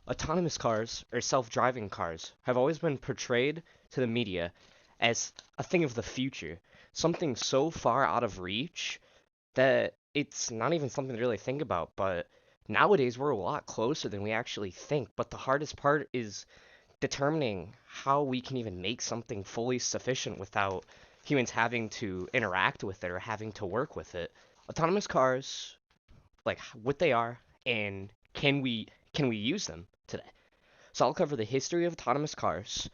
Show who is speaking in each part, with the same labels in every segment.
Speaker 1: Autonomous cars, or self-driving cars, have always been portrayed to the media as a thing of the future, something so far out of reach that it's not even something to really think about. But nowadays, we're a lot closer than we actually think. But the hardest part is determining how we can even make something fully sufficient without humans having to interact with it or having to work with it. Autonomous cars, like what they are, and can we use them today? So I'll cover the history of autonomous cars,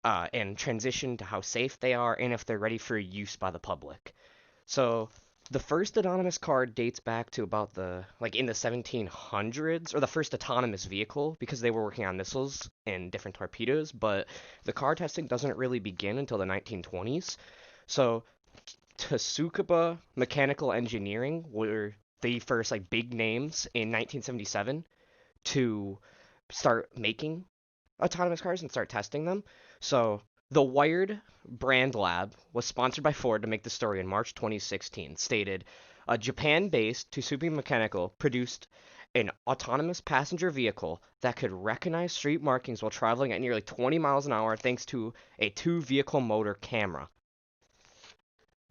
Speaker 1: and transition to how safe they are and if they're ready for use by the public. So the first autonomous car dates back to about the like in the 1700s, or the first autonomous vehicle, because they were working on missiles and different torpedoes, but the car testing doesn't really begin until the 1920s. So Tsukuba Mechanical Engineering were the first like big names in 1977 to start making autonomous cars and start testing them. So the Wired Brand Lab was sponsored by Ford to make the story in March 2016. Stated, a Japan-based Tsukuba Mechanical produced an autonomous passenger vehicle that could recognize street markings while traveling at nearly 20 miles an hour thanks to a two-vehicle motor camera.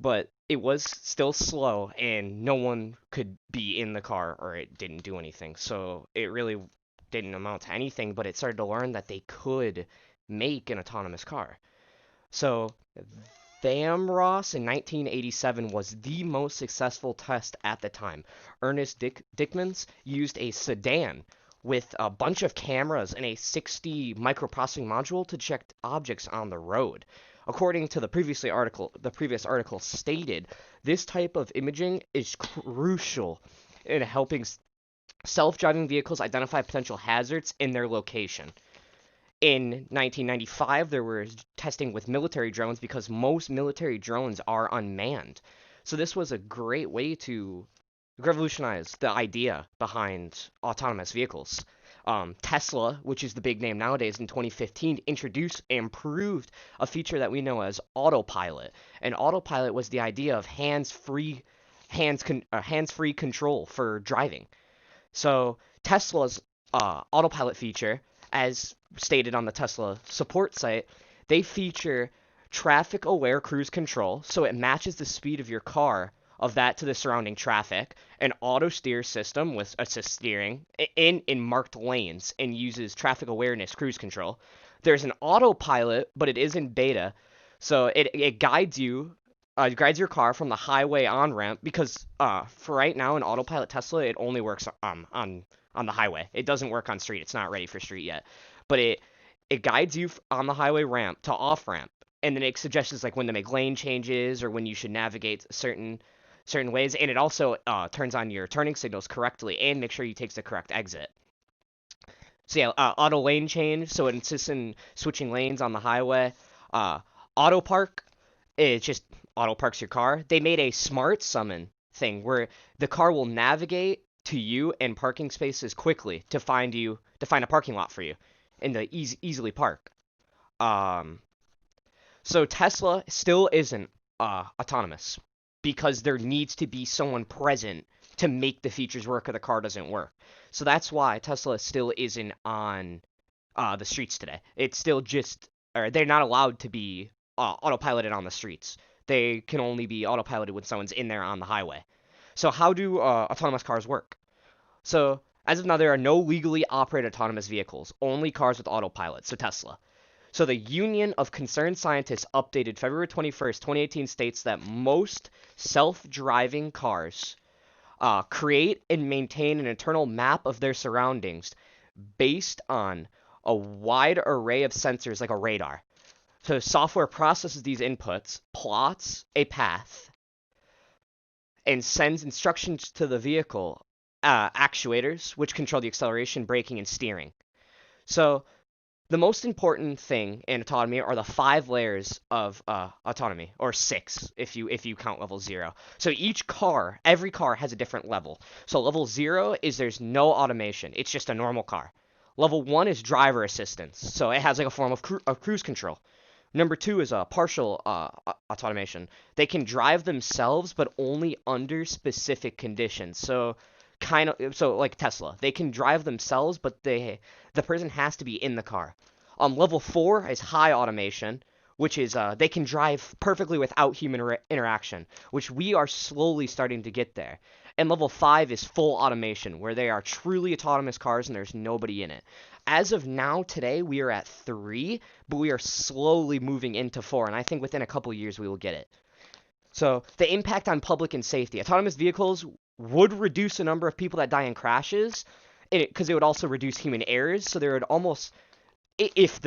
Speaker 1: But it was still slow and no one could be in the car or it didn't do anything. So it really didn't amount to anything, but it started to learn that they could make an autonomous car. So Thamros in 1987 was the most successful test at the time. Ernest Dickmans used a sedan with a bunch of cameras and a 60 microprocessing module to detect objects on the road. According to the previous article stated, this type of imaging is crucial in helping self-driving vehicles identify potential hazards in their location. In 1995, there was testing with military drones because most military drones are unmanned. So this was a great way to revolutionize the idea behind autonomous vehicles. Tesla, which is the big name nowadays, in 2015 introduced and improved a feature that we know as autopilot. And autopilot was the idea of hands-free control for driving. So Tesla's autopilot feature, as stated on the Tesla support site, they feature traffic aware cruise control, so it matches the speed of your car of that to the surrounding traffic, an auto steer system with assist steering in marked lanes and uses traffic awareness cruise control. There's an autopilot, but it is in beta, so it guides your car from the highway on ramp, because for right now in autopilot Tesla it only works on the highway. It doesn't work on street. It's not ready for street yet, but it guides you on the highway ramp to off ramp, and then it suggests like when to make lane changes or when you should navigate certain ways, and it also turns on your turning signals correctly and make sure you take the correct exit. So yeah, auto lane change, so it insists in switching lanes on the highway. Uh, Auto park, it just auto parks your car. They made a smart summon thing where the car will navigate to you and parking spaces quickly to find a parking lot for you and to easily park. Um, so Tesla still isn't autonomous because there needs to be someone present to make the features work or the car doesn't work. So that's why Tesla still isn't on the streets today. It's still just, or they're not allowed to be autopiloted on the streets. They can only be autopiloted when someone's in there on the highway. So how do autonomous cars work? So as of now, there are no legally operated autonomous vehicles, only cars with autopilot, so Tesla. So the Union of Concerned Scientists updated February 21st, 2018 states that most self-driving cars create and maintain an internal map of their surroundings based on a wide array of sensors like a radar. So software processes these inputs, plots a path, and sends instructions to the vehicle actuators, which control the acceleration, braking, and steering. So the most important thing in autonomy are the five layers of autonomy, or six if you count level zero. So every car has a different level. So level zero is there's no automation; it's just a normal car. Level one is driver assistance, so it has like a form of cruise control. Number two is a partial automation. They can drive themselves, but only under specific conditions. So kind of, so like Tesla, they can drive themselves, but the person has to be in the car. Level 4 is high automation, which is they can drive perfectly without human interaction, which we are slowly starting to get there. And level 5 is full automation, where they are truly autonomous cars and there's nobody in it. As of now, today, we are at 3, but we are slowly moving into 4, and I think within a couple years we will get it. So, the impact on public and safety. Autonomous vehicles would reduce the number of people that die in crashes, because it would also reduce human errors, so there would almost, if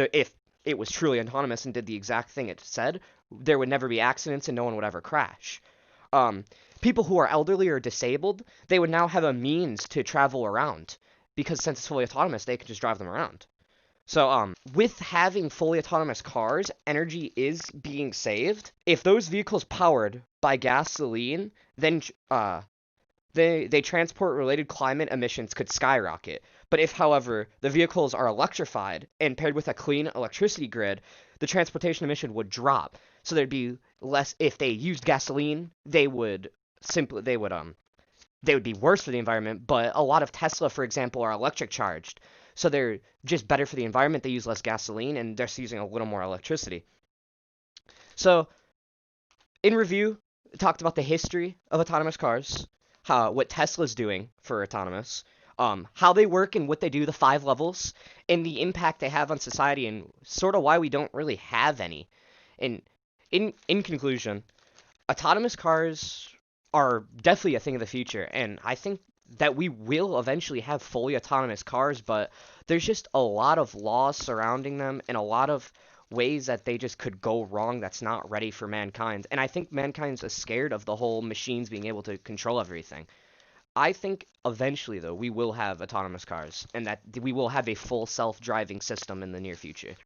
Speaker 1: it was truly autonomous and did the exact thing it said, there would never be accidents and no one would ever crash. Um, People who are elderly or disabled, they would now have a means to travel around because since it's fully autonomous, they could just drive them around. So, with having fully autonomous cars, energy is being saved. If those vehicles powered by gasoline, then they transport related climate emissions could skyrocket. But if, however, the vehicles are electrified and paired with a clean electricity grid, the transportation emission would drop. So there'd be less. If they used gasoline, they would be worse for the environment. But a lot of Tesla, for example, are electric charged, so they're just better for the environment. They use less gasoline and they're using a little more electricity. So, in review, we talked about the history of autonomous cars, what Tesla's doing for autonomous, how they work and what they do, the 5 levels, and the impact they have on society, and sort of why we don't really have any. And in conclusion, autonomous cars are definitely a thing of the future, and I think that we will eventually have fully autonomous cars, but there's just a lot of laws surrounding them and a lot of ways that they just could go wrong that's not ready for mankind. And I think mankind's scared of the whole machines being able to control everything. I think eventually, though, we will have autonomous cars and that we will have a full self-driving system in the near future.